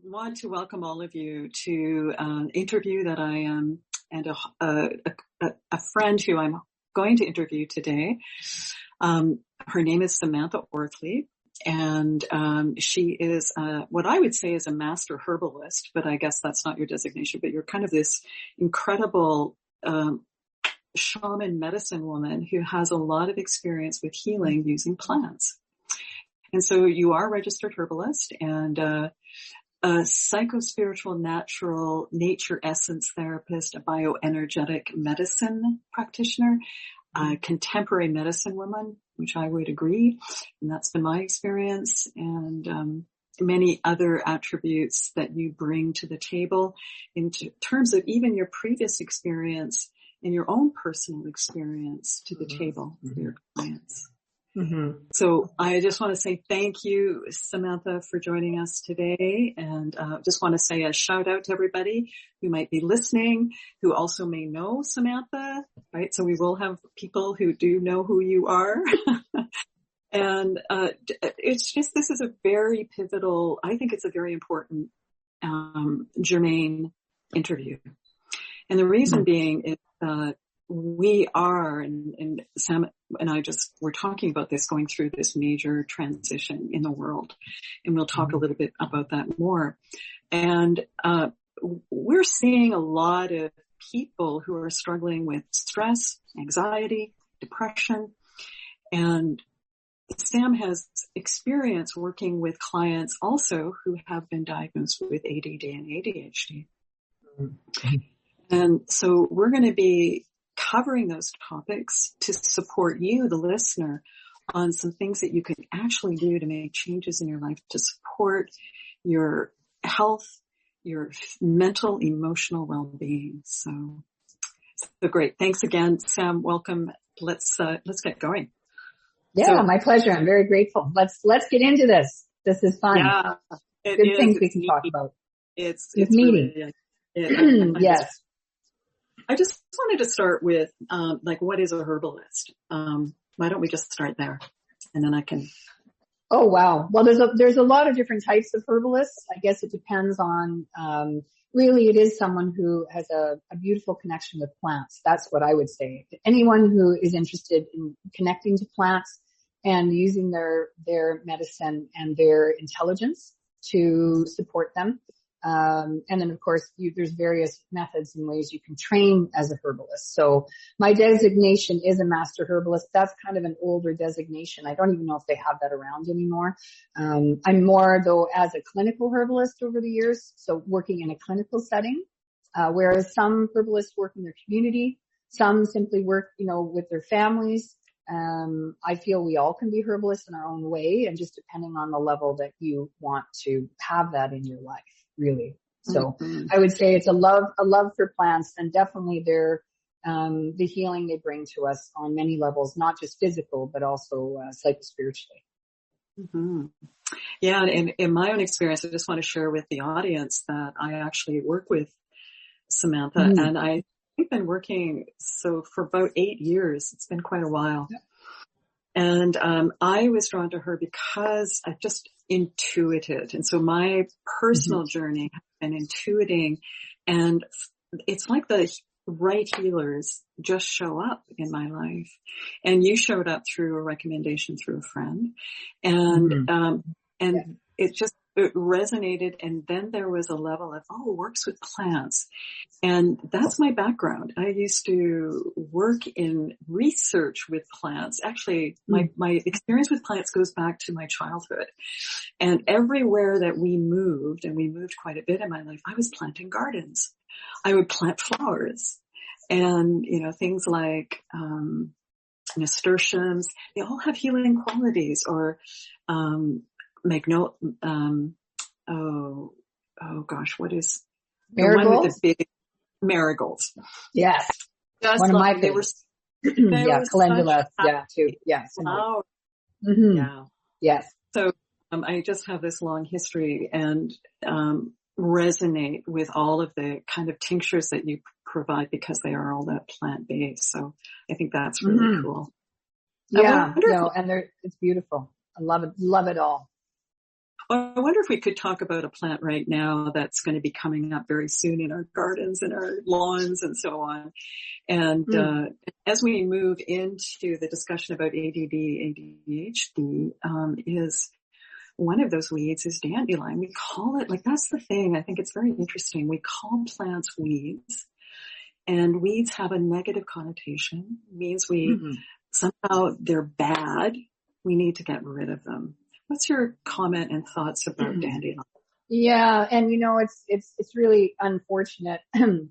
want to welcome all of you to an interview that I am and a friend who I'm going to interview today. Her name is Samantha Orthlieb, and she is what I would say is a master herbalist, but I guess that's not your designation, but you're kind of this incredible shaman medicine woman who has a lot of experience with healing using plants. And so you are a registered herbalist and a psychospiritual natural nature essence therapist, a bioenergetic medicine practitioner, a contemporary medicine woman, which I would agree. And that's been my experience, and many other attributes that you bring to the table in terms of even your previous experience and your own personal experience to the table for your clients. Mm-hmm. So I just want to say thank you, Samantha, for joining us today. And just want to say a shout out to everybody who might be listening, who also may know Samantha, right? So we will have people who do know who you are. And it's just, this is a very pivotal, I think it's a very important, germane interview. And the reason being is we are, and Sam and I we're talking about this, going through this major transition in the world. And we'll talk a little bit about that more. And we're seeing a lot of people who are struggling with stress, anxiety, depression. And Sam has experience working with clients also who have been diagnosed with ADD and ADHD. Mm-hmm. And so we're going to be covering those topics to support you, the listener, on some things that you can actually do to make changes in your life to support your health, your mental, emotional well-being. So great. Thanks again, Sam. Welcome. Let's get going. Yeah, my pleasure. I'm very grateful. Let's get into this. This is fun. Yeah, good things we can talk about. It's meaty. Really, yes. I just wanted to start with, what is a herbalist? Why don't we just start there? And then I can. Oh, wow. Well, there's a lot of different types of herbalists. I guess it depends on, really it is someone who has a beautiful connection with plants. That's what I would say. Anyone who is interested in connecting to plants and using their medicine and their intelligence to support them. And then of course there's various methods and ways you can train as a herbalist. So my designation is a master herbalist. That's kind of an older designation. I don't even know if they have that around anymore. I'm more though as a clinical herbalist over the years. So working in a clinical setting, whereas some herbalists work in their community, some simply work, with their families. I feel we all can be herbalists in our own way, and just depending on the level that you want to have that in your life. Really. So I would say it's a love for plants, and definitely they're, the healing they bring to us on many levels, not just physical, but also, psychospiritually. Mm-hmm. Yeah. And in my own experience, I just want to share with the audience that I actually work with Samantha, and I've been working for about 8 years. It's been quite a while. Yeah. And I was drawn to her because I just intuited. And so my personal journey has been intuiting, and it's like the right healers just show up in my life. And you showed up through a recommendation through a friend, and it resonated. And then there was a level of, works with plants. And that's my background. I used to work in research with plants. Actually, my experience with plants goes back to my childhood. And everywhere that we moved, and we moved quite a bit in my life, I was planting gardens. I would plant flowers and, things like, nasturtiums. They all have healing qualities, or, what is marigolds? The one with the big marigolds? Yes. One of my favorites. Calendula. Yeah, too. Yeah. Wow. Mm-hmm. Yeah. Yes. So, I just have this long history and, resonate with all of the kind of tinctures that you provide, because they are all that plant-based. So I think that's really cool. Yeah. And it's beautiful. I love it all. Well, I wonder if we could talk about a plant right now that's going to be coming up very soon in our gardens and our lawns and so on. And as we move into the discussion about ADD, ADHD, is one of those weeds is dandelion. We call it, like, that's the thing. I think it's very interesting. We call plants weeds, and weeds have a negative connotation. It means somehow they're bad. We need to get rid of them. What's your comment and thoughts about dandelion? Yeah, and it's really unfortunate.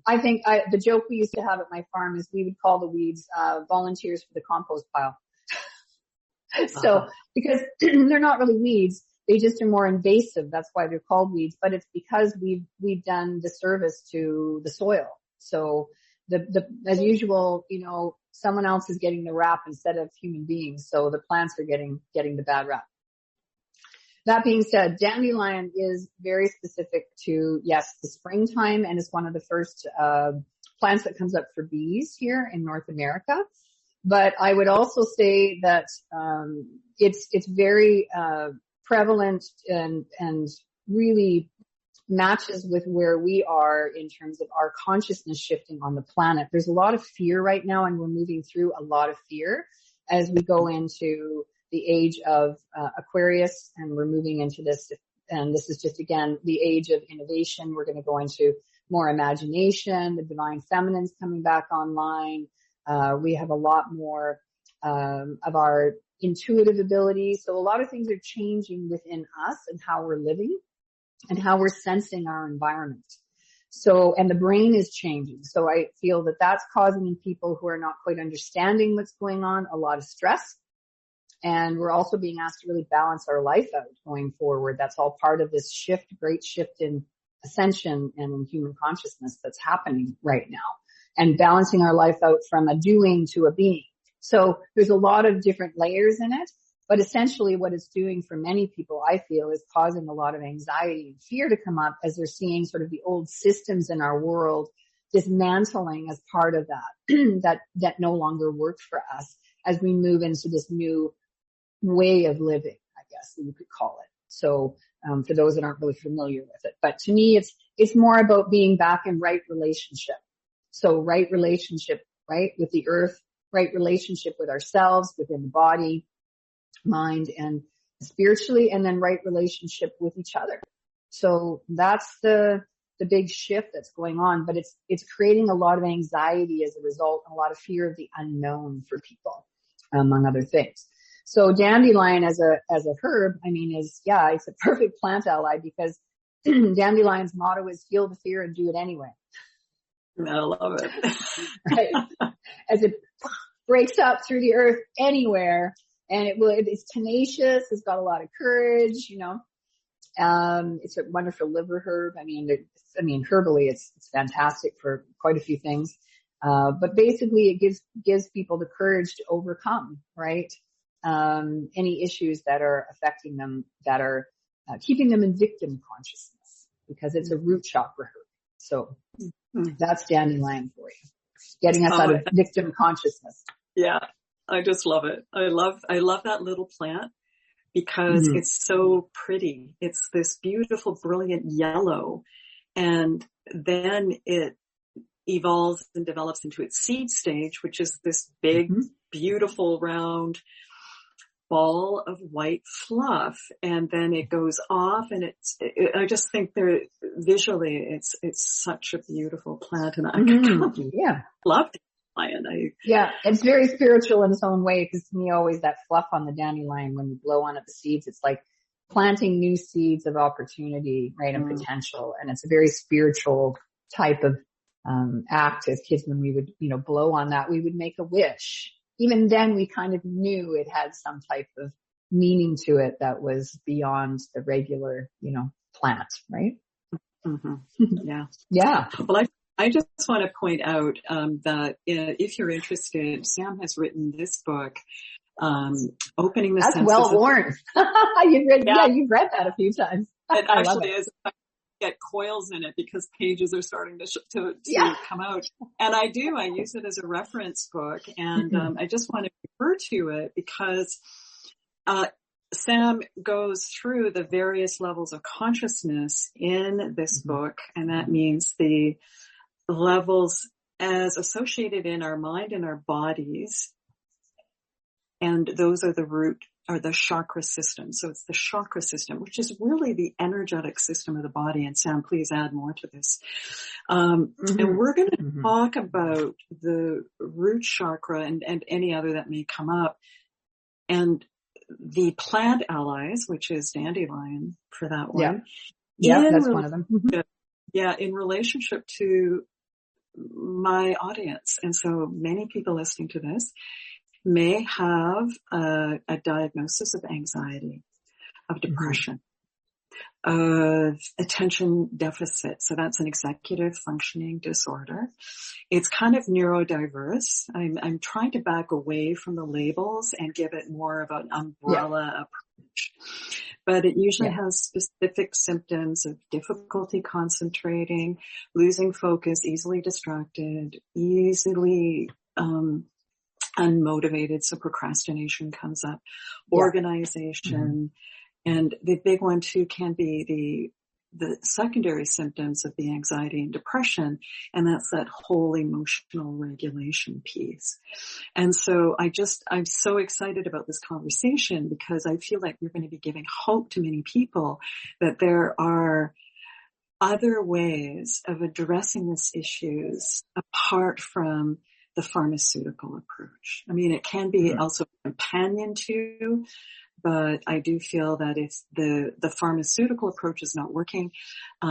I think the joke we used to have at my farm is we would call the weeds volunteers for the compost pile. So because they're not really weeds, they just are more invasive. That's why they're called weeds. But it's because we've done disservice to the soil. So as usual, someone else is getting the rap instead of human beings. So the plants are getting the bad rap. That being said, dandelion is very specific to, yes, the springtime, and it's one of the first plants that comes up for bees here in North America. But I would also say that it's very prevalent and really matches with where we are in terms of our consciousness shifting on the planet. There's a lot of fear right now, and we're moving through a lot of fear as we go into the age of Aquarius, and we're moving into this, and this is just, again, the age of innovation. We're going to go into more imagination. The divine feminine's coming back online. We have a lot more of our intuitive abilities. So a lot of things are changing within us and how we're living and how we're sensing our environment. So, and the brain is changing. So I feel that that's causing in people who are not quite understanding what's going on a lot of stress. And we're also being asked to really balance our life out going forward. That's all part of this great shift in ascension and in human consciousness that's happening right now, and balancing our life out from a doing to a being. So there's a lot of different layers in it, but essentially what it's doing for many people, I feel, is causing a lot of anxiety and fear to come up as they're seeing sort of the old systems in our world dismantling as part of that, that no longer work for us as we move into this new way of living, I guess you could call it. So, for those that aren't really familiar with it, but to me, it's more about being back in right relationship. So right relationship, right, with the earth, right relationship with ourselves, within the body, mind, and spiritually, and then right relationship with each other. So that's the big shift that's going on, but it's creating a lot of anxiety as a result, and a lot of fear of the unknown for people, among other things. So dandelion as a herb, I mean, it's a perfect plant ally, because dandelion's motto is feel the fear and do it anyway. I love it. Right. As it breaks up through the earth anywhere, and it's tenacious, it's got a lot of courage, it's a wonderful liver herb. I mean, herbally, it's fantastic for quite a few things. But basically it gives people the courage to overcome, right? Any issues that are affecting them, that are keeping them in victim consciousness, because it's a root chakra herb. So that's dandelion for you, getting us out of victim consciousness. Yeah, I just love it. I love that little plant because it's so pretty. It's this beautiful, brilliant yellow, and then it evolves and develops into its seed stage, which is this big, beautiful, round ball of white fluff, and then it goes off, and I just think visually it's such a beautiful plant, and I love dandelion. It's very spiritual in its own way, because to me, always that fluff on the dandelion, when you blow on it, the seeds, it's like planting new seeds of opportunity, right, and potential, and it's a very spiritual type of act. As kids, when we would blow on that, we would make a wish. Even then, we kind of knew it had some type of meaning to it that was beyond the regular, plant, right? Yeah. Yeah. Well, I just want to point out that if you're interested, Sam has written this book, Opening the Senses. That's well worn. You've read that a few times. It actually is. Get coils in it because pages are starting to come out. And I use it as a reference book, and I just want to refer to it because Sam goes through the various levels of consciousness in this book, and that means the levels as associated in our mind and our bodies, and those are the root or the chakra system. So it's the chakra system, which is really the energetic system of the body. And Sam, please add more to this. And we're going to talk about the root chakra and any other that may come up, and the plant allies, which is dandelion for that one. Yeah, that's one of them. Yeah, in relationship to my audience. And so many people listening to this may have a diagnosis of anxiety, of depression, of attention deficit. So that's an executive functioning disorder. It's kind of neurodiverse. I'm trying to back away from the labels and give it more of an umbrella approach. But it usually has specific symptoms of difficulty concentrating, losing focus, easily distracted, easily unmotivated. So procrastination comes up, organization, and the big one too can be the secondary symptoms of the anxiety and depression, and that's that whole emotional regulation piece. And so I'm so excited about this conversation because I feel like we're going to be giving hope to many people that there are other ways of addressing these issues apart from the pharmaceutical approach. I mean, it can be also a companion to, but I do feel that if the pharmaceutical approach is not working,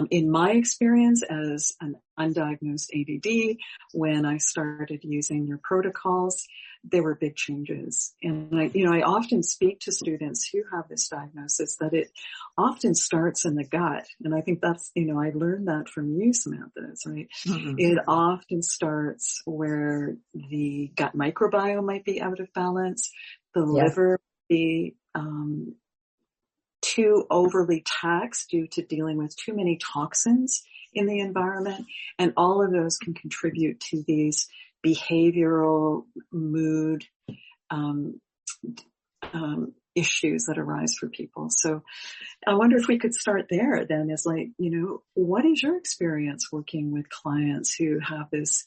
in my experience as an undiagnosed ADD, when I started using your protocols, there were big changes. And I often speak to students who have this diagnosis that it often starts in the gut. And I think that's, I learned that from you, Samantha, right? It often starts where the gut microbiome might be out of balance, the liver be too overly taxed due to dealing with too many toxins in the environment, and all of those can contribute to these behavioral mood issues that arise for people. So I wonder if we could start there then, as like, what is your experience working with clients who have this,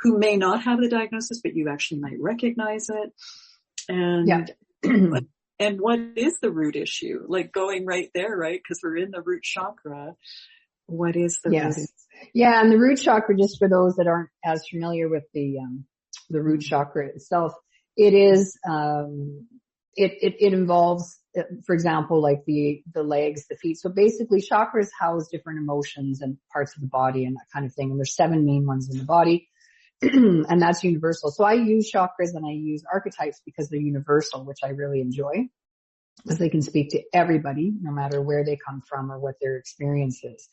who may not have the diagnosis, but you actually might recognize it? And and what is the root issue? Like going right there, right? Because we're in the root chakra. What is the root issue? Yeah, and the root chakra, just for those that aren't as familiar with the root chakra itself, it is it involves, for example, like the legs, the feet. So basically, chakras house different emotions and parts of the body and that kind of thing. And there's 7 main ones in the body. And that's universal. So I use chakras and I use archetypes because they're universal, which I really enjoy, because they can speak to everybody, no matter where they come from or what their experience is.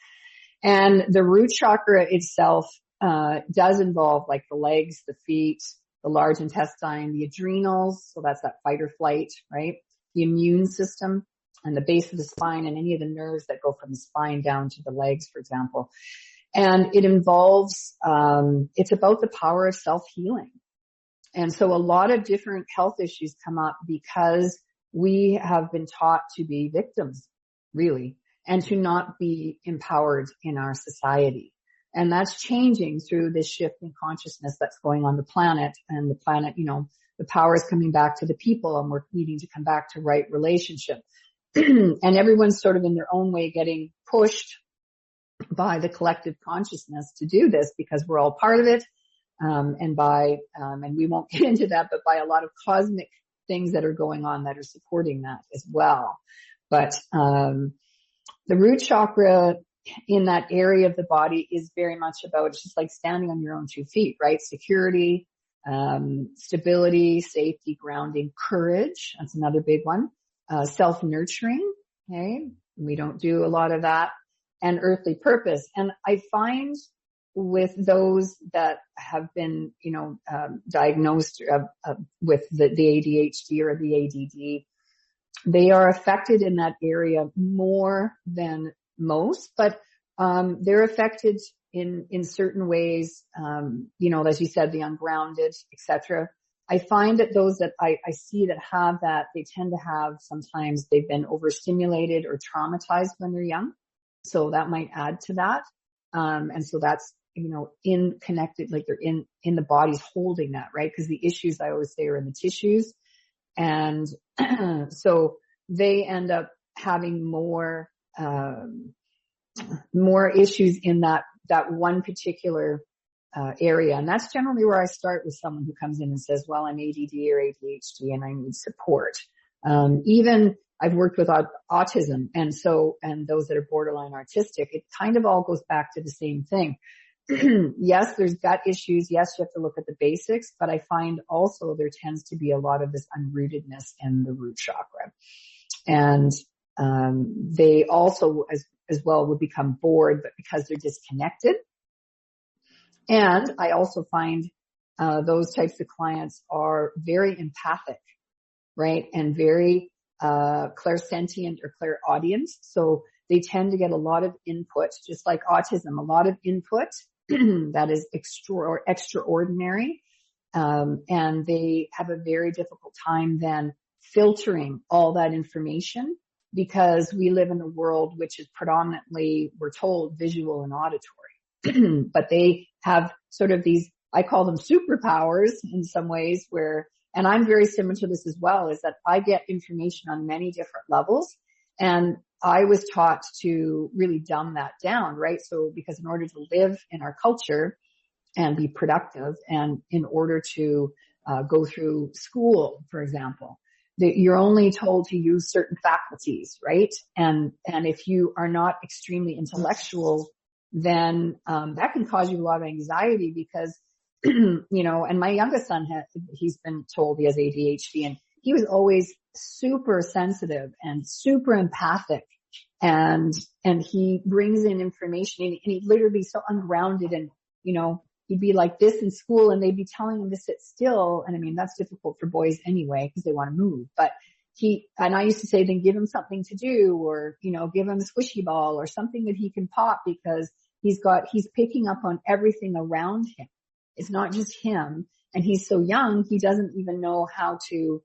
And the root chakra itself does involve like the legs, the feet, the large intestine, the adrenals. So that's that fight or flight, right? The immune system and the base of the spine and any of the nerves that go from the spine down to the legs, for example. And it involves, it's about the power of self-healing. And so a lot of different health issues come up because we have been taught to be victims, really, and to not be empowered in our society. And that's changing through this shift in consciousness that's going on the planet. And the planet, the power is coming back to the people, and we're needing to come back to right relationship. And everyone's sort of in their own way getting pushed by the collective consciousness to do this, because we're all part of it, and we won't get into that, but by a lot of cosmic things that are going on that are supporting that as well. But the root chakra in that area of the body is very much about, it's just like standing on your own 2 feet, right? Security, stability, safety, grounding, courage. That's another big one. Self-nurturing. Okay. We don't do a lot of that. And earthly purpose. And I find with those that have been, diagnosed with the ADHD or the ADD, they are affected in that area more than most, but they're affected in certain ways, as you said, the ungrounded, etc. I find that those that I see that have that, they tend to have, sometimes they've been overstimulated or traumatized when they're young. So that might add to that. And so that's, in connected, like they're in the body's holding that, right? Because the issues, I always say, are in the tissues. And so they end up having more issues in that one particular area. And that's generally where I start with someone who comes in and says, well, I'm ADD or ADHD and I need support. Even I've worked with autism, and those that are borderline artistic, it kind of all goes back to the same thing. Yes, there's gut issues. Yes, you have to look at the basics, but I find also there tends to be a lot of this unrootedness in the root chakra. And they also as well would become bored, but because they're disconnected. And I also find those types of clients are very empathic, right? And very clairsentient or clairaudient. So they tend to get a lot of input, just like autism, a lot of input that is extraordinary. And they have a very difficult time then filtering all that information, because we live in a world which is predominantly, we're told, visual and auditory. But they have sort of these, I call them superpowers in some ways, where, and I'm very similar to this as well, is that I get information on many different levels. And I was taught to really dumb that down, right? So because in order to live in our culture and be productive, and in order to go through school, for example, that you're only told to use certain faculties, right? And if you are not extremely intellectual, then that can cause you a lot of anxiety, because and my youngest son he's been told he has ADHD, and he was always super sensitive and super empathic, and he brings in information, and he'd literally be so ungrounded, and he'd be like this in school, and they'd be telling him to sit still. And I mean, that's difficult for boys anyway, because they want to move. But and I used to say, then give him something to do, or, give him a squishy ball or something that he can pop, because he's picking up on everything around him. It's not just him. And he's so young, he doesn't even know how to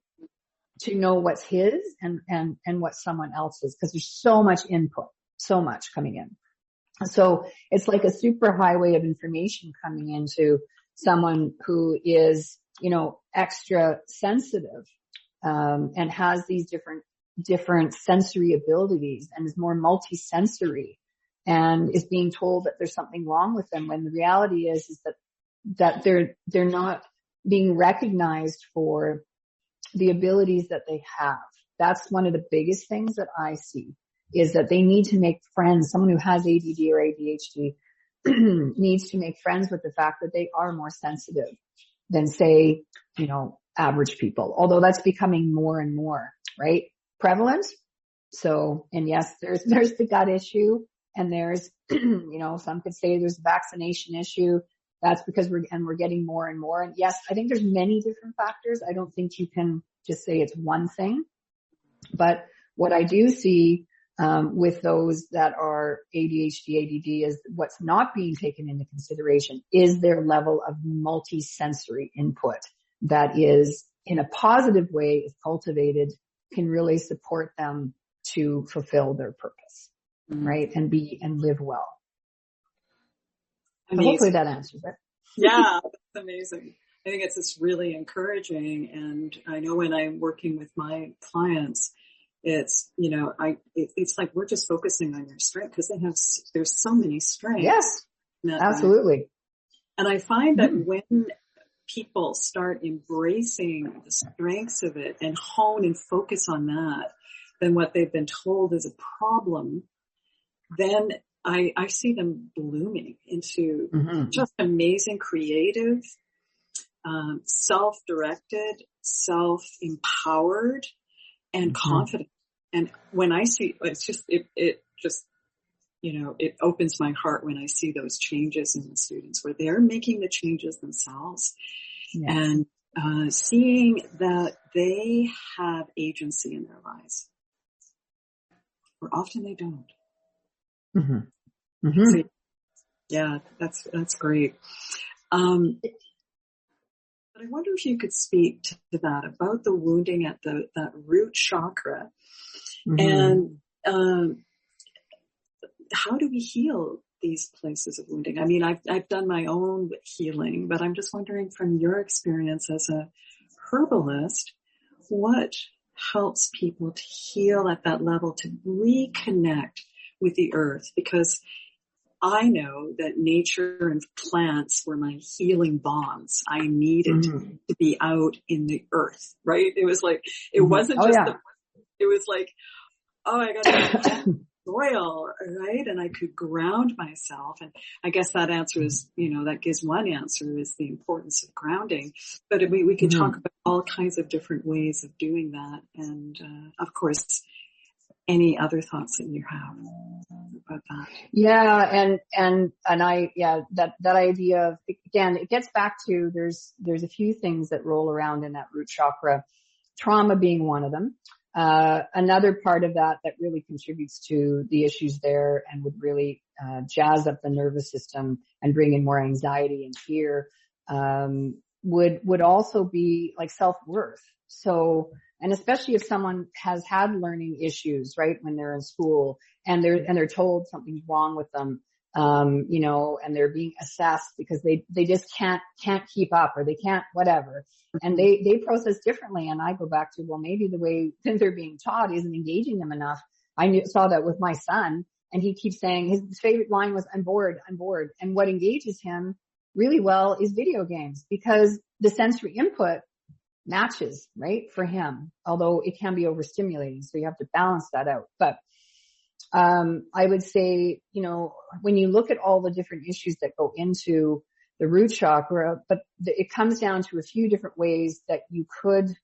know what's his and what someone else's, because there's so much input, so much coming in. So it's like a super highway of information coming into someone who is, extra sensitive, and has these different sensory abilities, and is more multisensory, and is being told that there's something wrong with them, when the reality is that they're not being recognized for the abilities that they have. That's one of the biggest things that I see, is that they need to make friends. Someone who has ADD or ADHD needs to make friends with the fact that they are more sensitive than, say, average people. Although that's becoming more and more, right, prevalent. So, and yes, there's the gut issue, and there's, some could say there's a vaccination issue. That's because we're getting more and more. And yes, I think there's many different factors. I don't think you can just say it's one thing. But what I do see with those that are ADHD, ADD, is what's not being taken into consideration is their level of multisensory input that is, in a positive way, if cultivated, can really support them to fulfill their purpose, right? And live well. So hopefully that answers it. Yeah, that's amazing. I think it's just really encouraging. And I know when I'm working with my clients, it's, it's like we're just focusing on your strength, because there's so many strengths. Yes, absolutely. And I find that when people start embracing the strengths of it and hone and focus on that, then what they've been told is a problem, then I see them blooming into just amazing, creative, self-directed, self-empowered, and confident. And when I see, it opens my heart when I see those changes in the students, where they're making the changes themselves, and seeing that they have agency in their lives, where often they don't. So, yeah, that's great. But I wonder if you could speak to that about the wounding at that root chakra, and how do we heal these places of wounding? I mean, I've done my own healing, but I'm just wondering from your experience as a herbalist, what helps people to heal at that level, to reconnect with the earth? Because I know that nature and plants were my healing bonds. I needed to be out in the earth, right? It was like, it wasn't just, it was like, oh, I got to soil, right? And I could ground myself. And I guess that answer is, that gives one answer, is the importance of grounding. But we could talk about all kinds of different ways of doing that. And, of course, any other thoughts that you have about that? Yeah. That idea of, again, it gets back to, there's a few things that roll around in that root chakra, trauma being one of them. Another part of that really contributes to the issues there and would really jazz up the nervous system and bring in more anxiety and fear, would also be like self-worth. So, and especially if someone has had learning issues, right, when they're in school and they're told something's wrong with them, and they're being assessed because they just can't keep up, or they can't whatever. And they process differently. And I go back to, well, maybe the way that they're being taught isn't engaging them enough. Saw that with my son, and he keeps saying his favorite line was, I'm bored. And what engages him really well is video games, because the sensory input matches, right, for him, although it can be overstimulating. So you have to balance that out. But I would say, when you look at all the different issues that go into the root chakra, but it comes down to a few different ways that you could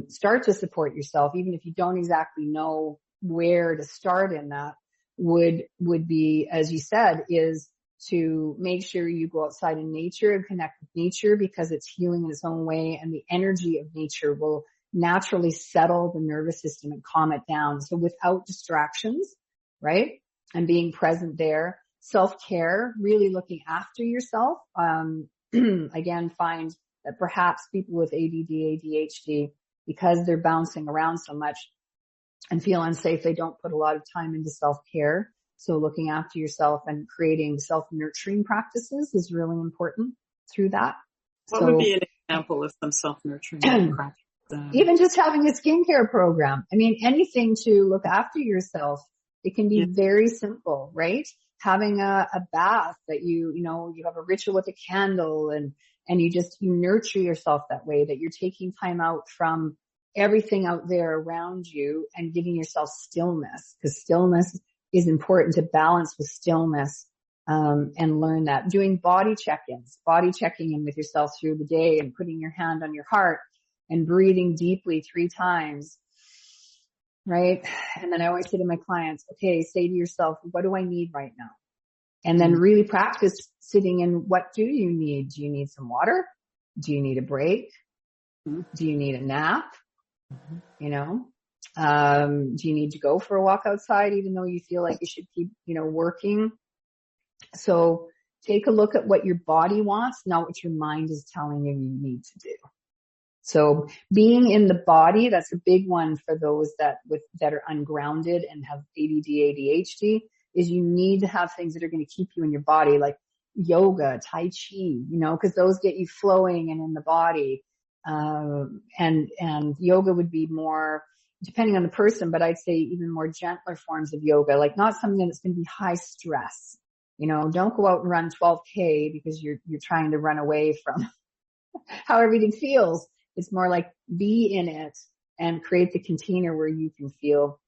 start to support yourself, even if you don't exactly know where to start in that, would be, as you said, is to make sure you go outside in nature and connect with nature, because it's healing in its own way, and the energy of nature will naturally settle the nervous system and calm it down. So without distractions, right? And being present there. Self-care, really looking after yourself. Again, find that perhaps people with ADD, ADHD, because they're bouncing around so much and feel unsafe, they don't put a lot of time into self-care. So looking after yourself and creating self-nurturing practices is really important through that. What would be an example of some self-nurturing practice? Even just having a skincare program. I mean, anything to look after yourself. It can be very simple, right? Having a bath that you have a ritual with a candle, and you nurture yourself that way, that you're taking time out from everything out there around you and giving yourself stillness, because stillness is important, to balance with stillness, and learn that. Doing body checking in with yourself through the day, and putting your hand on your heart and breathing deeply 3 times. Right? And then I always say to my clients, okay, say to yourself, what do I need right now? And then really practice sitting in, what do you need? Do you need some water? Do you need a break? Do you need a nap? Do you need to go for a walk outside, even though you feel like you should keep, working? So take a look at what your body wants, not what your mind is telling you need to do. So being in the body, that's a big one for those that are ungrounded and have ADD, ADHD, is you need to have things that are going to keep you in your body, like yoga, Tai Chi, because those get you flowing and in the body. And yoga would be more, depending on the person, but I'd say even more gentler forms of yoga, like not something that's going to be high stress. Don't go out and run 12K because you're trying to run away from how everything feels. It's more like be in it and create the container where you can feel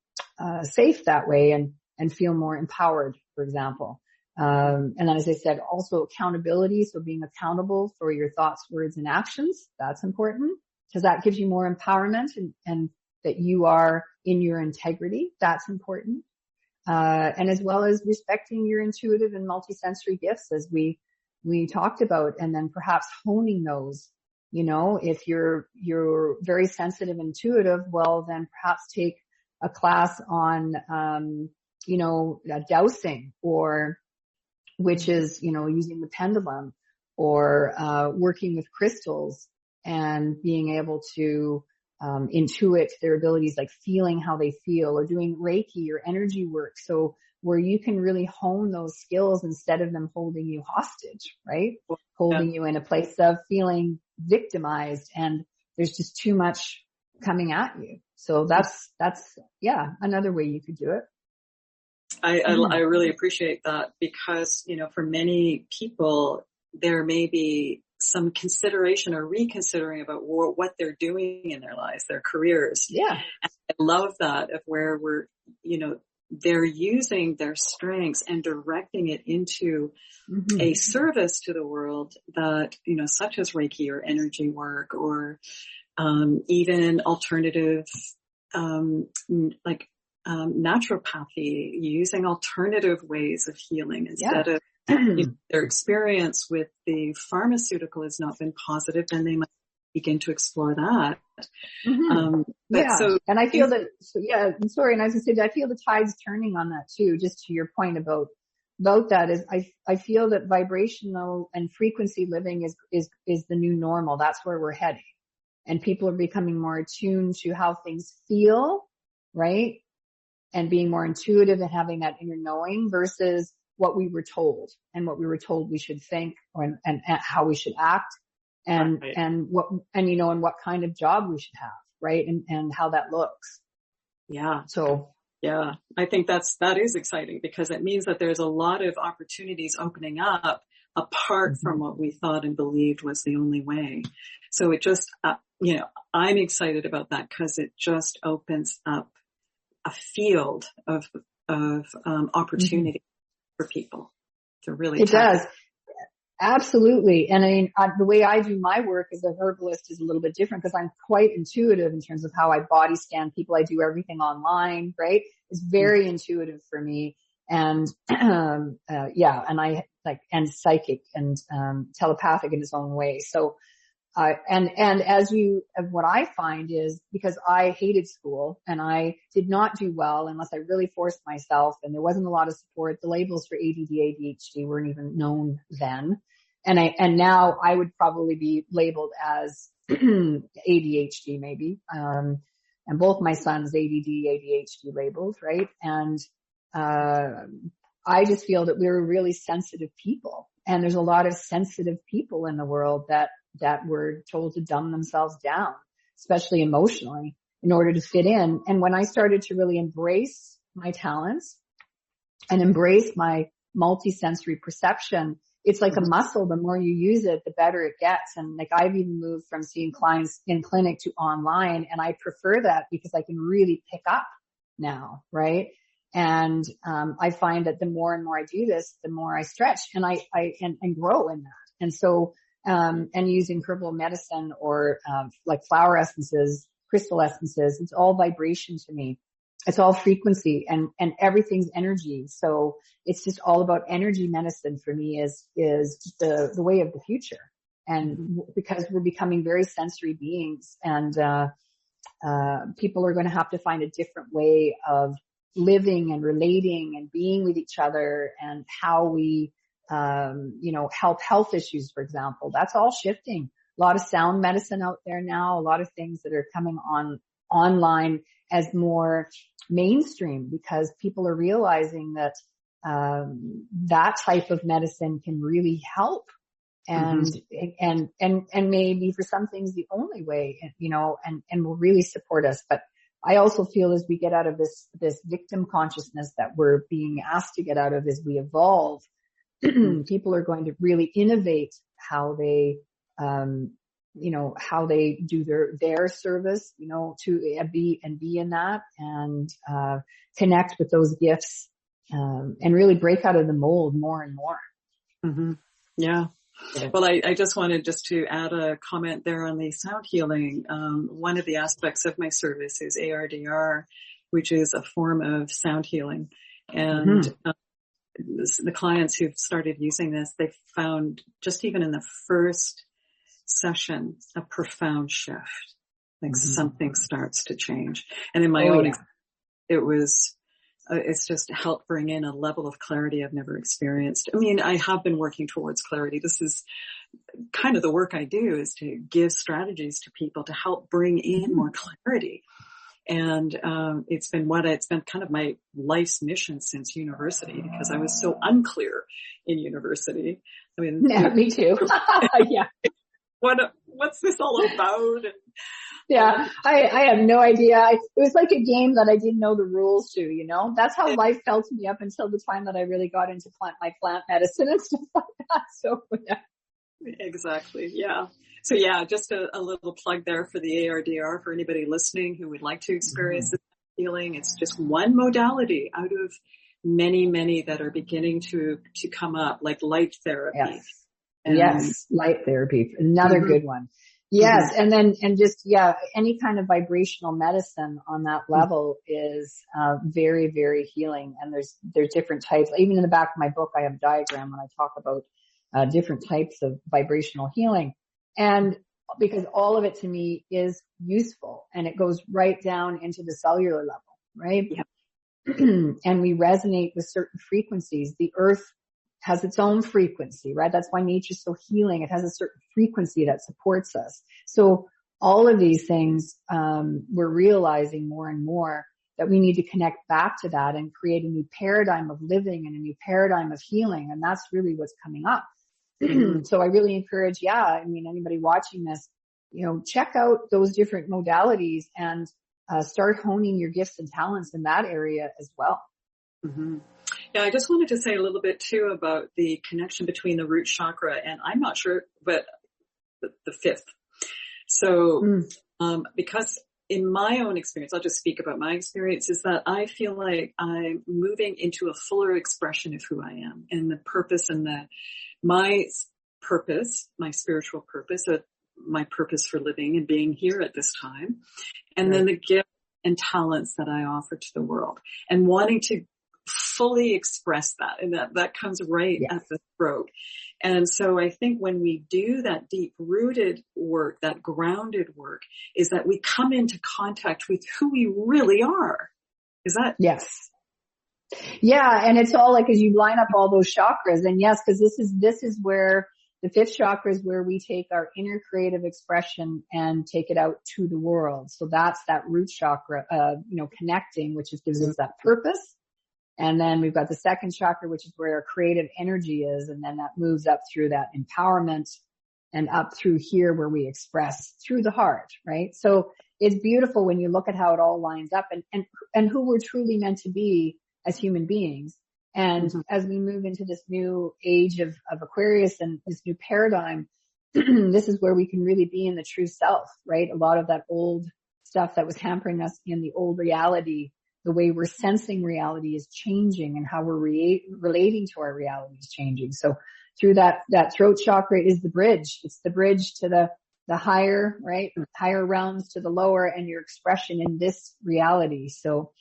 safe that way and feel more empowered, for example. And then, as I said, also accountability. So being accountable for your thoughts, words, and actions. That's important, because that gives you more empowerment and that you are in your integrity. That's important. And as well as respecting your intuitive and multisensory gifts, as we talked about, and then perhaps honing those. If you're very sensitive, intuitive, well, then perhaps take a class on, dowsing, or which is, using the pendulum, or working with crystals and being able to intuit their abilities, like feeling how they feel, or doing Reiki or energy work. So where you can really hone those skills instead of them holding you hostage, right? Holding you in a place of feeling victimized, and there's just too much coming at you. So that's another way you could do it. I really appreciate that, because, for many people, there may be some consideration or reconsidering about what they're doing in their lives, their careers. Yeah. And I love that, of where they're using their strengths and directing it into a service to the world that, such as Reiki or energy work, or even alternative, naturopathy, using alternative ways of healing instead of their experience with the pharmaceutical has not been positive, then they might begin to explore that. And I feel that, I'm sorry. And I was going to say that I feel the tide's turning on that too, just to your point about that is I feel that vibrational and frequency living is the new normal. That's where we're heading. And people are becoming more attuned to how things feel, right? And being more intuitive and having that inner knowing versus what we were told and what we were told we should think, and how we should act, and what kind of job we should have, right? And how that looks. Yeah. So. Yeah, I think that is exciting, because it means that there's a lot of opportunities opening up apart from what we thought and believed was the only way. So it just, I'm excited about that, because it just opens up a field of opportunity for people to really. It does. Absolutely. And I mean, the way I do my work as a herbalist is a little bit different, because I'm quite intuitive in terms of how I body scan people. I do everything online, right? It's very intuitive for me. And, and I and psychic and, telepathic in its own way. So, what I find is, because I hated school and I did not do well unless I really forced myself, and there wasn't a lot of support. The labels for ADD, ADHD weren't even known then. And now I would probably be labeled as ADHD maybe. And both my sons ADD, ADHD labeled, right? And, I just feel that we're really sensitive people, and there's a lot of sensitive people in the world that were told to dumb themselves down, especially emotionally, in order to fit in. And when I started to really embrace my talents and embrace my multisensory perception, it's like a muscle. The more you use it, the better it gets. And like, I've even moved from seeing clients in clinic to online, and I prefer that because I can really pick up now, right? And I find that the more and more I do this, the more I stretch and I grow in that. And so and using herbal medicine or like flower essences, crystal essences, it's all vibration to me. It's all frequency, and everything's energy. So it's just all about energy medicine for me is the way of the future. And because we're becoming very sensory beings, and people are going to have to find a different way of living and relating and being with each other, and how we help health issues, for example. That's all shifting. A lot of sound medicine out there now, a lot of things that are coming online as more mainstream, because people are realizing that that type of medicine can really help, and maybe for some things the only way, and will really support us. But I also feel as we get out of this victim consciousness that we're being asked to get out of as we evolve, people are going to really innovate how they how they do their service, to be in that, and connect with those gifts, and really break out of the mold more and more. Mm-hmm. Yeah. Well, I just wanted to add a comment there on the sound healing. One of the aspects of my service is ARDR, which is a form of sound healing. And the clients who've started using this, they've found just even in the first session, a profound shift. Like something starts to change. And in my own, it was it's just helped bring in a level of clarity I've never experienced. I mean, I have been working towards clarity. This is kind of the work I do, is to give strategies to people to help bring in more clarity. And it's been kind of my life's mission since university, because I was so unclear in university. I mean, yeah, me too. Yeah. What's this all about? Yeah, I have no idea. It was like a game that I didn't know the rules to, you know. That's how life felt to me up until the time that I really got into plant medicine and stuff like that. So yeah. Exactly. Yeah. So yeah, just a little plug there for the ARDR for anybody listening who would like to experience this healing. It's just one modality out of many, many that are beginning to come up, like light therapy. Yes. Yes. Light therapy. Another good one. Yes. And then, any kind of vibrational medicine on that level is, very, very healing. And there's different types. Even in the back of my book, I have a diagram when I talk about, different types of vibrational healing. And because all of it to me is useful, and it goes right down into the cellular level, right? Yeah. And we resonate with certain frequencies. The earth has its own frequency, right? That's why nature's so healing. It has a certain frequency that supports us. So all of these things, we're realizing more and more that we need to connect back to that and create a new paradigm of living and a new paradigm of healing. And that's really what's coming up. So I really encourage, anybody watching this, check out those different modalities and start honing your gifts and talents in that area as well. Mm-hmm. Yeah, I just wanted to say a little bit too about the connection between the root chakra and, I'm not sure, but the fifth. So, because in my own experience, I'll just speak about my experience, is that I feel like I'm moving into a fuller expression of who I am and the purpose and my purpose, my spiritual purpose, my purpose for living and being here at this time. And then the gift and talents that I offer to the world, and wanting to fully express that. And that comes right at the throat. And so I think when we do that deep rooted work, that grounded work, is that we come into contact with who we really are. Is that? Yes. Yeah. And it's all like, as you line up all those chakras, and yes, because this is where the fifth chakra is, where we take our inner creative expression and take it out to the world. So that's that root chakra, connecting, which gives us that purpose. And then we've got the second chakra, which is where our creative energy is. And then that moves up through that empowerment and up through here where we express through the heart, right? So it's beautiful when you look at how it all lines up and who we're truly meant to be as human beings. And as we move into this new age of Aquarius and this new paradigm, this is where we can really be in the true self, right? A lot of that old stuff that was hampering us in the old reality, the way we're sensing reality is changing, and how we're relating to our reality is changing. So through that throat chakra is the bridge. It's the bridge to the higher, right? Higher realms to the lower, and your expression in this reality. So,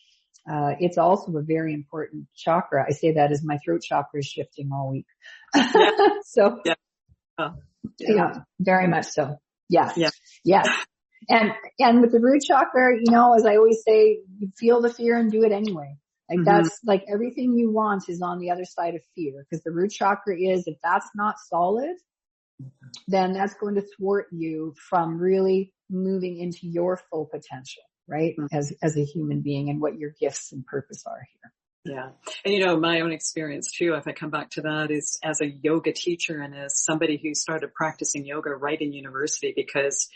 it's also a very important chakra. I say that as my throat chakra is shifting all week. So yeah, very much so. Yes. Yeah. Yes. And with the root chakra, as I always say, you feel the fear and do it anyway. Like that's like everything you want is on the other side of fear, because the root chakra is, if that's not solid, then that's going to thwart you from really moving into your full potential, right? As a human being, and what your gifts and purpose are here. Yeah. And my own experience too, if I come back to that, is as a yoga teacher and as somebody who started practicing yoga right in university, because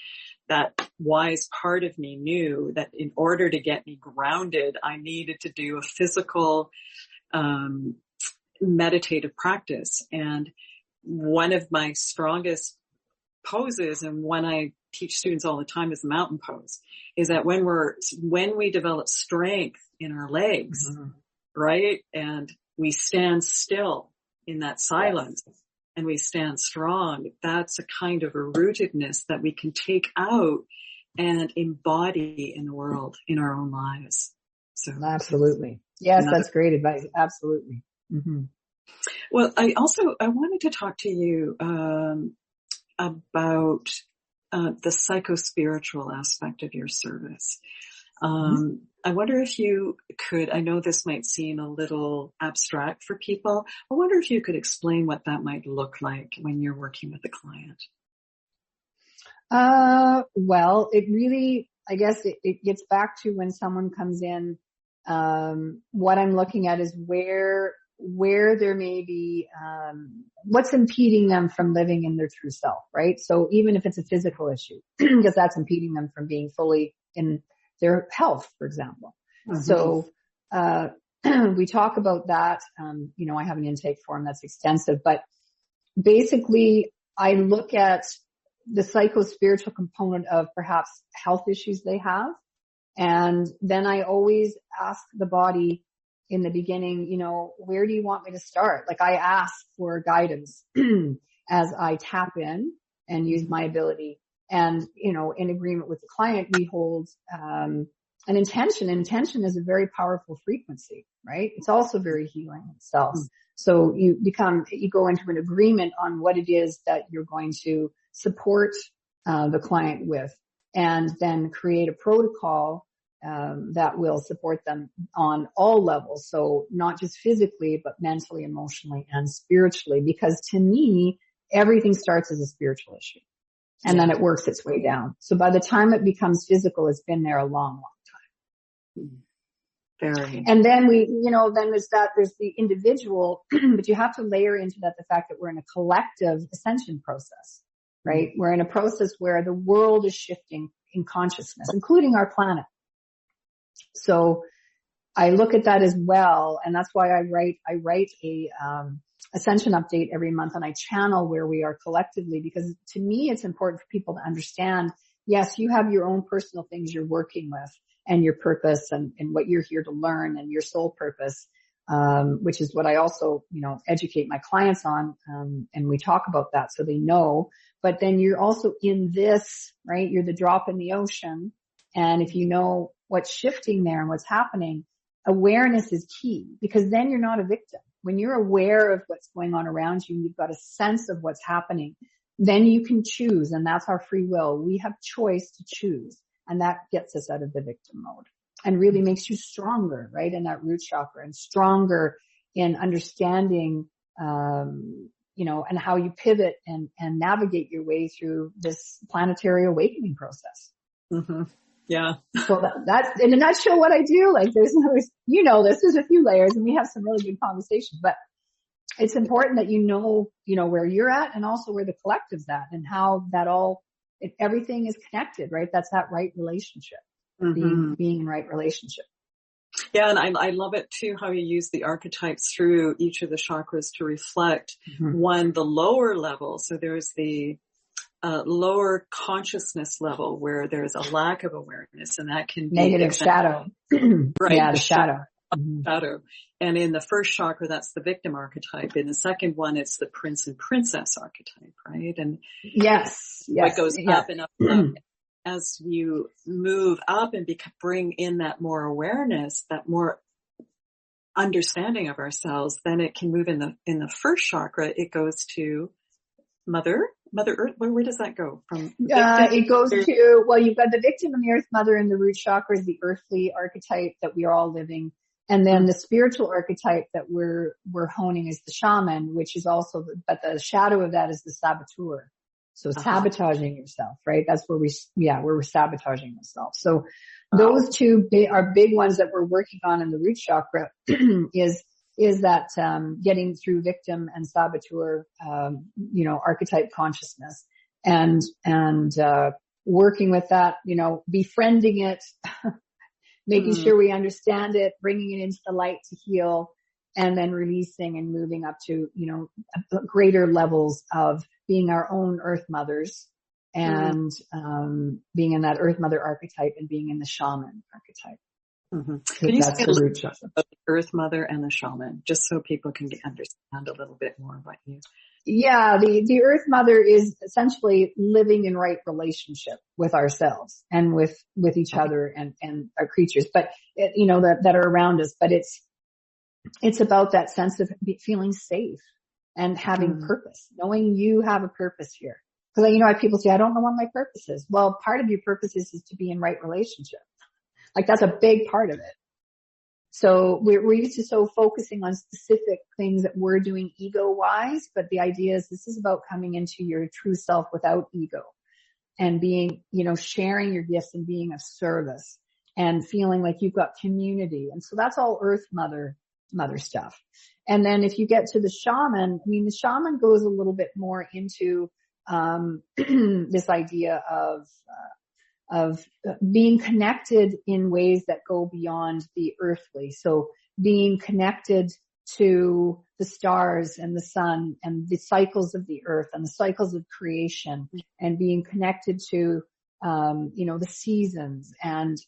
that wise part of me knew that in order to get me grounded, I needed to do a physical, meditative practice. And one of my strongest poses, and one I teach students all the time, is the mountain pose, is that when we develop strength in our legs, right? And we stand still in that silence. And we stand strong, that's a kind of a rootedness that we can take out and embody in the world, in our own lives. So absolutely. Yes, that's great advice. Absolutely. Well, I wanted to talk to you about the psycho-spiritual aspect of your service. I wonder if you could, I know this might seem a little abstract for people. I wonder if you could explain what that might look like when you're working with a client. Well, it really, I guess it gets back to when someone comes in, what I'm looking at is where there may be, what's impeding them from living in their true self, right? So even if it's a physical issue, because that's impeding them from being fully in their health, for example. Mm-hmm. So, we talk about that. I have an intake form that's extensive, but basically I look at the psycho-spiritual component of perhaps health issues they have. And then I always ask the body in the beginning, where do you want me to start? Like I ask for guidance as I tap in and use my ability. And, in agreement with the client, we hold, an intention. Intention is a very powerful frequency, right? It's also very healing itself. Mm-hmm. So you go into an agreement on what it is that you're going to support, the client with, and then create a protocol, that will support them on all levels. So not just physically, but mentally, emotionally, and spiritually, because to me, everything starts as a spiritual issue. And then it works its way down. So by the time it becomes physical, it's been there a long, long time. Very. And then then there's the individual, but you have to layer into that the fact that we're in a collective ascension process, right? Mm-hmm. We're in a process where the world is shifting in consciousness, including our planet. So I look at that as well. And that's why I write a, ascension update every month, and I channel where we are collectively, because to me, it's important for people to understand, yes, you have your own personal things you're working with and your purpose and what you're here to learn and your soul purpose, which is what I also, educate my clients on. And we talk about that so they know, but then you're also in this, right? You're the drop in the ocean. And if you know what's shifting there and what's happening, awareness is key, because then you're not a victim. When you're aware of what's going on around you, you've got a sense of what's happening, then you can choose. And that's our free will. We have choice to choose. And that gets us out of the victim mode and really makes you stronger, right? In that root chakra, and stronger in understanding, and how you pivot and navigate your way through this planetary awakening process. Mm-hmm. Yeah. So that's in a nutshell what I do. Like there's a few layers, and we have some really good conversations, but it's important that where you're at and also where the collective's at and how that everything is connected, right? That's that right relationship, mm-hmm. being in right relationship. Yeah. And I love it too, how you use the archetypes through each of the chakras to reflect the lower level. So there's the lower consciousness level where there's a lack of awareness, and that can be negative shadow. Right. Yeah, the shadow. Shadow. And in the first chakra, that's the victim archetype. In the second one, it's the prince and princess archetype, right? And yes, it goes up and up and up. As you move up and bring in that more awareness, that more understanding of ourselves, then it can move in the first chakra. It goes to Mother Earth. Where does that go from? It goes to, you've got the victim and the Earth Mother in the root chakra is the earthly archetype that we are all living. And then the spiritual archetype that we're honing is the shaman, which is also, but the shadow of that is the saboteur. So sabotaging yourself, right? That's where we're sabotaging ourselves. So those two are big ones that we're working on in the root chakra is that, getting through victim and saboteur, archetype consciousness and working with that, befriending it, making sure we understand it, bringing it into the light to heal, and then releasing and moving up to, greater levels of being our own Earth Mothers and, being in that Earth Mother archetype and being in the shaman archetype. Mm-hmm. Can you say a little bit about the Earth Mother and the shaman, just so people can understand a little bit more about you? Yeah, the Earth Mother is essentially living in right relationship with ourselves and with each other and our creatures, but that are around us. But it's about that sense of feeling safe and having purpose, knowing you have a purpose here. Because people say, I don't know what my purpose is. Well, part of your purpose is to be in right relationship. Like that's a big part of it. So we're used to so focusing on specific things that we're doing ego-wise, but the idea is this is about coming into your true self without ego and being, sharing your gifts and being of service and feeling like you've got community. And so that's all Earth Mother stuff. And then if you get to the shaman, the shaman goes a little bit more into this idea of being connected in ways that go beyond the earthly. So being connected to the stars and the sun and the cycles of the earth and the cycles of creation, and being connected to, the seasons and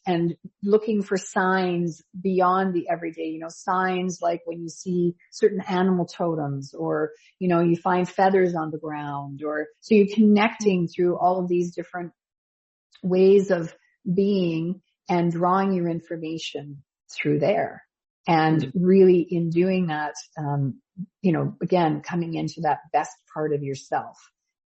looking for signs beyond the everyday, signs like when you see certain animal totems or, you find feathers on the ground, or so you're connecting through all of these different ways of being and drawing your information through there. And really in doing that, again, coming into that best part of yourself,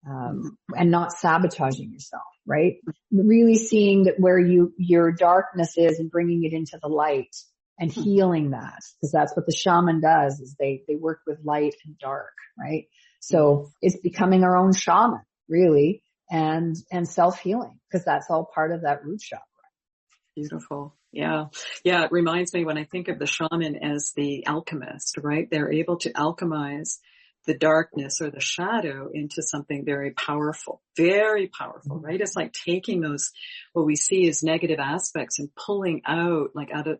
and not sabotaging yourself, right? Really seeing that where your darkness is and bringing it into the light and healing that, because that's what the shaman does, is they work with light and dark, right? So it's becoming our own shaman, really, and self-healing, because that's all part of that root chakra. Beautiful. Yeah. Yeah. It reminds me when I think of the shaman as the alchemist, right? They're able to alchemize the darkness or the shadow into something very powerful, right? It's like taking those, what we see as negative aspects and pulling out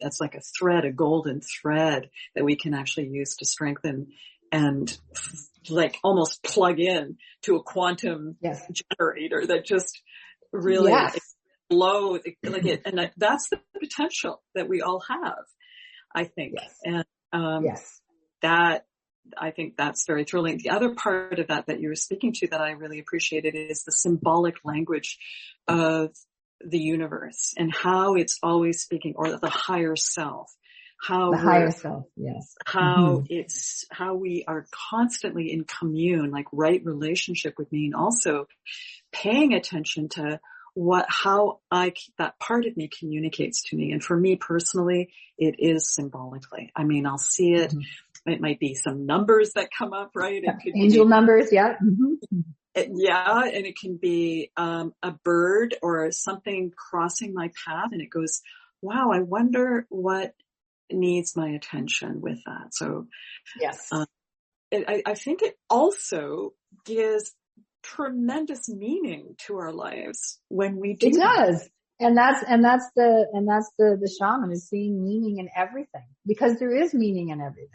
that's like a thread, a golden thread that we can actually use to strengthen and like almost plug in to a quantum generator that just really explode and that's the potential that we all have, I think. And, I think that's very thrilling. The other part of that you were speaking to that I really appreciated is the symbolic language of the universe and how it's always speaking, or the higher self. How we are constantly in commune, like right relationship with me, and also paying attention to that part of me communicates to me. And for me personally, it is symbolically. I'll see it. It might be some numbers that come up, right? It could angel numbers. Yeah. And it can be, a bird or something crossing my path, and it goes, wow, I wonder what needs my attention with that. So I think it also gives tremendous meaning to our lives when we do. It does. And that's the shaman is seeing meaning in everything, because there is meaning in everything.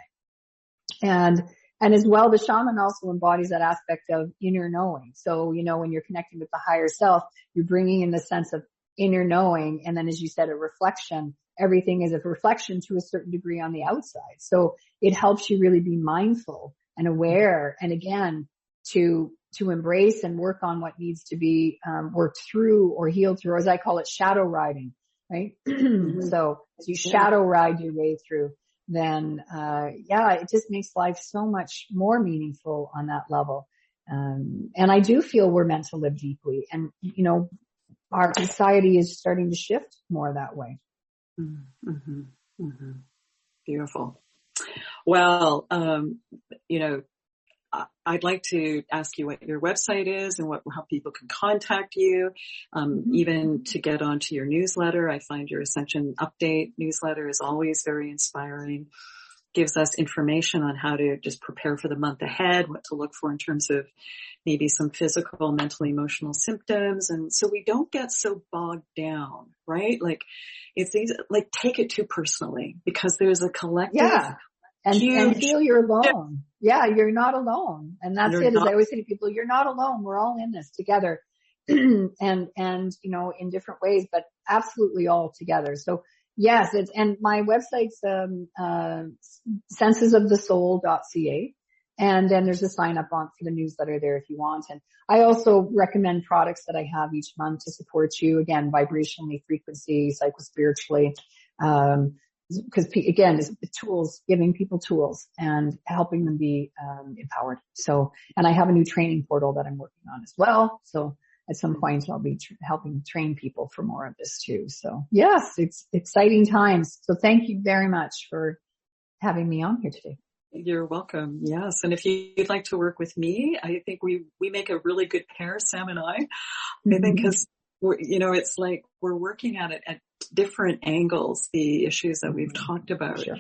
And as well, the shaman also embodies that aspect of inner knowing. So, when you're connecting with the higher self, you're bringing in the sense of inner knowing. And then, as you said, a reflection. Everything is a reflection to a certain degree on the outside. So it helps you really be mindful and aware. And again, to embrace and work on what needs to be worked through or healed through, or as I call it, shadow riding, right? So as you shadow ride your way through, then, it just makes life so much more meaningful on that level. And I do feel we're meant to live deeply, and, our society is starting to shift more that way. Beautiful. Well, I'd like to ask you what your website is and how people can contact you. Even to get onto your newsletter. I find your Ascension Update newsletter is always very inspiring. Gives us information on how to just prepare for the month ahead, what to look for in terms of maybe some physical, mental, emotional symptoms. And so we don't get so bogged down, right? Like it's easy, like take it too personally, because there's a collective. And feel you're alone. Yeah, you're not alone. And that's it. As I always say to people, you're not alone. We're all in this together. and in different ways, but absolutely all together. So yes, and my website's, sensesofthesoul.ca. And then there's a sign up for the newsletter there if you want. And I also recommend products that I have each month to support you, again, vibrationally, frequency, psychospiritually, because again, it's tools, giving people tools and helping them be empowered. So, and I have a new training portal that I'm working on as well. So at some point I'll be helping train people for more of this too. So yes, it's exciting times. So thank you very much for having me on here today. You're welcome. Yes. And if you'd like to work with me, I think we make a really good pair, Sam and I. I think because it's like we're working at it at different angles, the issues that we've talked about. Sure.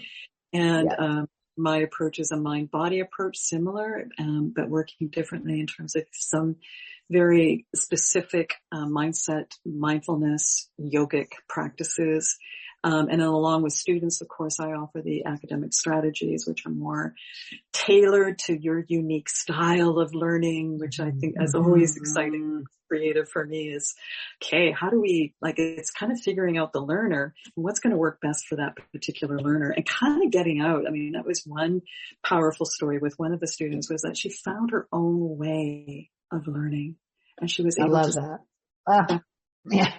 And, my approach is a mind-body approach, similar, but working differently in terms of some very specific mindset, mindfulness, yogic practices. And then along with students, of course, I offer the academic strategies, which are more tailored to your unique style of learning, which I think is always exciting, creative for me is, okay, how do we, it's kind of figuring out the learner, what's going to work best for that particular learner, and kind of getting out. I mean, that was one powerful story with one of the students, was that she found her own way of learning, and she was able to. That. Yeah.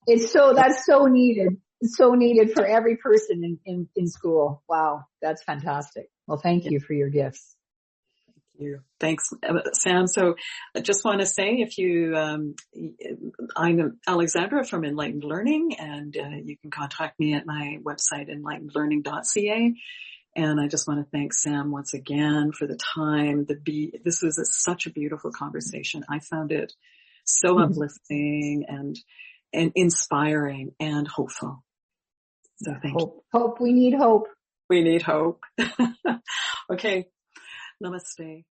That's so needed. It's so needed for every person in school. Wow. That's fantastic. Well, thank you for your gifts. You. Thanks, Sam. So I just want to say I'm Alexandra from Enlightened Learning, and you can contact me at my website, enlightenedlearning.ca. And I just want to thank Sam once again for the time. This was such a beautiful conversation. I found it so uplifting and inspiring and hopeful. So thank you. Hope. We need hope. We need hope. Okay. Namaste.